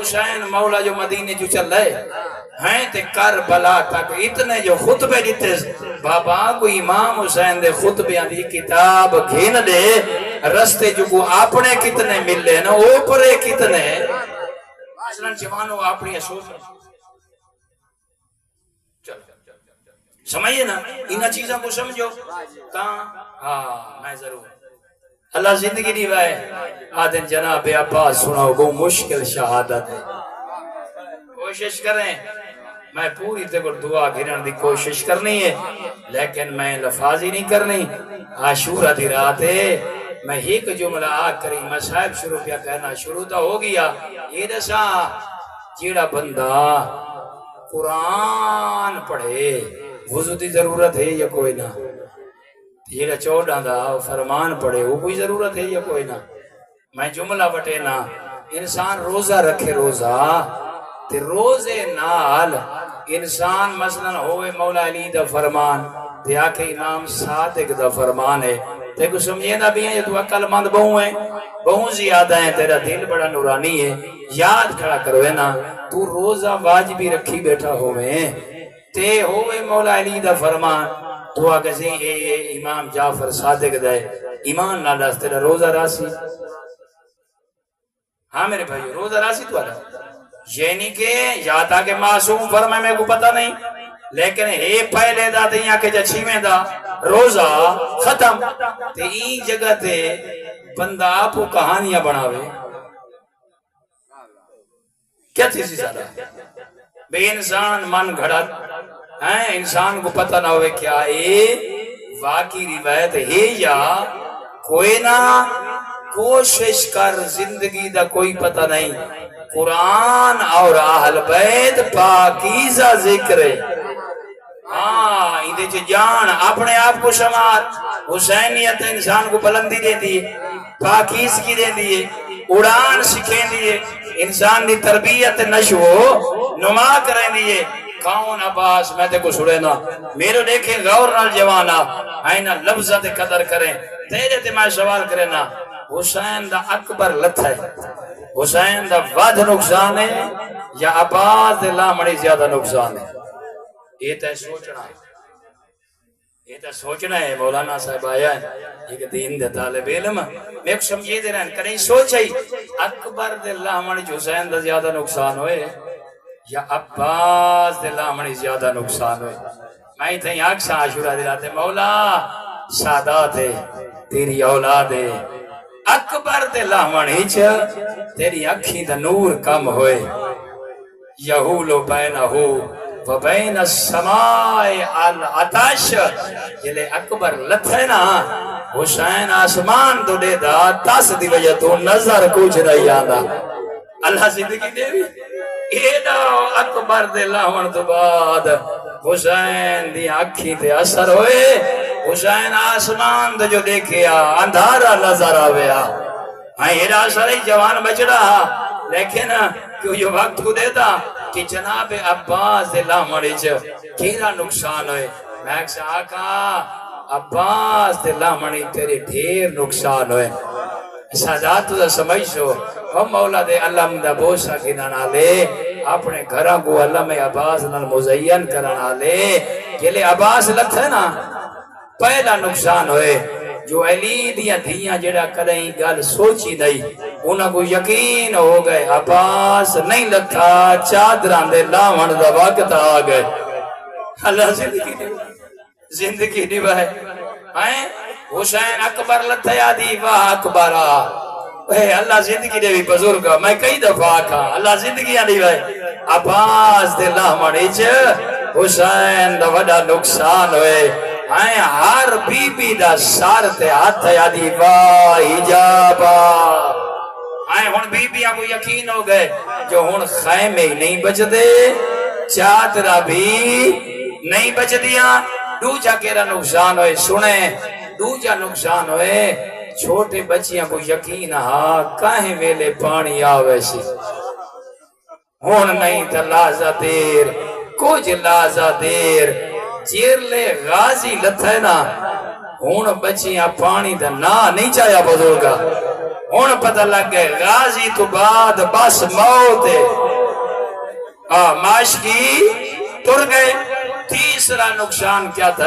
حسین مولا جو مدینے جو چل رہے ہیں تے کربلا تک اتنے جو خطبے دیتے بابا کو امام حسین دے خطبے دی کتاب گھن دے رستے جو کو اپنے کتنے ملے نا اوپرے کتنے مثلا جوانوں اپنی سوچ سمجھے نا انہا چیزوں کو سمجھو کہاں ہاں میں ضرور اللہ زندگی دیوائے آدھن جناب عباس سناؤ وہ مشکل شہادت ہے کوشش کریں میں پوری تکر دعا گھرن دی کوشش کرنی ہے لیکن میں لفاظی نہیں کرنی عاشورہ دی رات ہے میں ایک جملہ آگ کری مصائب شروع کیا کہنا شروع تو ہو گیا یہ دسا جیڑا بندہ قرآن پڑھے وضو دی ضرورت ہے یا کوئی نہ جیڑا چوڑا دا فرمان پڑھے وہ کوئی ضرورت ہے یا کوئی نہ میں جملہ بٹے نا انسان روزہ رکھے روزہ تے روزے نال انسان مثلا ہوئے مولا علی دا فرمان تے آکے امام صادق دا فرمان ہے تے کو سمجھے نا بھی ہیں یہ تو عقل مند بہوں ہیں بہوں زیادہ ہیں تیرا دل بڑا نورانی ہے یاد کھڑا کروے نا تو روزہ واجبی رکھی بیٹھا ہوئے تے ہوئے مولا علی دا فرمان تو آگے سے امام جعفر صادق دے ایمان نہ دست تیرا روزہ راسی ہاں میرے بھائی روزہ راسی تو آگا یعنی کہ یا تا کہ معصوم فرمائے میں کو پتہ نہیں لیکن اے پہلے دا تے یہاں کے جچھیویں دا روزہ ختم تے این جگہ تے بندہ آپ کو کہانیاں بناوے کیا چیزی زیادہ بے انسان من گھڑت انسان کو پتہ نہ ہوئے کیا اے واقعی روایت ہے یا کوئی نہ کوشش کر زندگی دا کوئی پتہ نہیں قرآن اور اہل بیت پاکیزہ ذکر ہے ہاں اندے چے جان اپنے آپ کو شمار حسینیت انسان کو بلندی دے دیئے پاکیزگی دے دیئے اڑان سکھیں دیئے انسان دی تربیت نشو نما کریں دیئے کون عباس میں تے کو سڑے نا میرے دیکھیں غور نال جوانا آئینہ لفظت قدر کریں تیرے تے میں سوال کریں نا حسین دا اکبر لت ہے حسین دا ود نقصان ہے یا عباس دے لامڑی زیادہ نقصان ہے یہ تے سوچنا ہے یہ تے سوچنا ہے مولانا صاحب آیا ہے ایک دین دے طالب علم میں کو سمجھے دے رہن کریں سوچائی اکبر دے لامڑی حسین دا زیادہ نقصان ہوئے یا عباس دے لامڑی زیادہ نقصان ہوئے میں ہی تھیں آگ سا عاشورہ دلاتے مولا سادات ہے تیری اولاد ہے اکبر دے لامڑی تیری اکھی دا نور کم ہوئے یہولو بینہو و بین السماء العطش جلے اکبر لت ہے نا حسین آسمان تو دے دا تاس دی وجہ تو نظر کچھ نہیں آدھا اللہ زندگی دے بھی ایڈا اکبر دے لاون تو بعد حسین دی اکھی تے اثر ہوئے حسین آسمان دے جو دیکھیا اندھارا نظر آویا ہاں ایڈا اثر ہی جوان بچ رہا لیکن کیوں یہ وقت کو دیتا کہ جناب عباس دے لاوڑی کیرا نقصان ہوئے میں ایک آقا عباس دے لاوڑی تیرے ڈھیر نقصان ہوئے سادات تو سمجھ سو ہم مولا دے علم دا بوسا گنانا لے اپنے گھروں کو علم عباس نال مزین کرانا لے یہ لے عباس لت ہے نا پہلا نقصان ہوئے جو علی دیا دھیاں جڑا کریں گل سوچی نہیں انہاں کو یقین ہو گئے عباس نہیں لتھا چادران دے لاون دا وقت آ گئے اللہ زندگی نبھائے حسین اکبر لتھیا دی واہ اکبرہ اللہ زندگی دے بھی بزرگا میں کئی دفعہ آکھا اللہ زندگی آنی بھائی عباس دے لاوڑی حسین دا وڈا نقصان ہوئے ہر بی بی دا سار تے ہاتھ یادی واہ اجابہ ہن بی بیاں کو یقین ہو گئے جو ہن خیمے ہی نہیں بچ دے چادرہ بھی نہیں بچ دیا دوجہ کیرا نقصان ہوئے سنیں دوجہ نقصان ہوئے چھوٹے بچیاں کو یقین ہاں کہیں ویلے پانی آوے سی ہون نہیں تا لازہ دیر کچھ لازہ دیر چیر لے غازی لتھے نا ہون بچیاں پانی دا نا نہیں چاہیا بزرگا ہن پتہ لگ گئے غازی تو بعد بس موت ہے معاشقی ٹر گئے تیسرا نقصان کیا تھا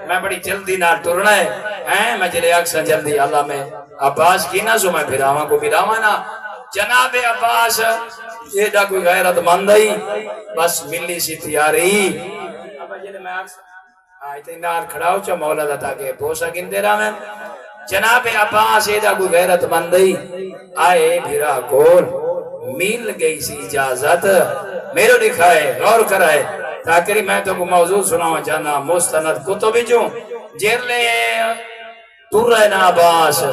میں بڑی جلدی نہ ٹرنا ہے میں جلے اکثر جلدی اللہ میں عباس کی نہ سو میں پھراواں کو پھراواں نا جناب عباس یہ دا کوئی غیرت مند ہی بس ملی سی تیاری اب جلے میں اکثر اتنی نار کھڑا ہو چا مولا دا تاکہ بوسا گندے رہا میں جناب عباس یہ دا کوئی غیرت مند ہی آئے بھرا گول مل گئی سی اجازت میرے دکھائے غور کرائے تاکہ میں تو کو موضوع سناؤں جانا مستند کتب جو جیر لے تر رہے نا عباس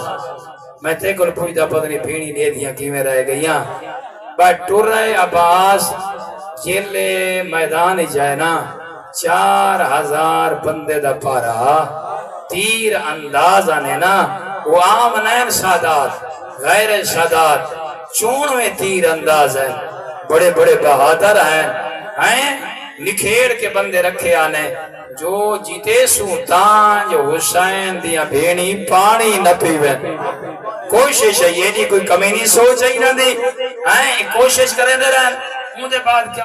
میں تے کل پوچھتا پتنی بھینی لے دیا کی میں رہ گئیاں بٹ ٹر رہے عباس جیر لے میدان جائے نا 4000 بندے دا پارا تیر انداز آنے نا وہ عام نین سادات غیر سادات چونوے تیر انداز ہیں بڑے بڑے بہادر ہیں نکھیڑ کے بندے رکھے آنے جو جیتے سوتان جو حسین دیا بھینی پانی نہ پیوے کوشش ہے یہ نہیں کوئی کمی نہیں سوچ ہی نہ دی کوشش کریں دے رہے مجھے بات کیا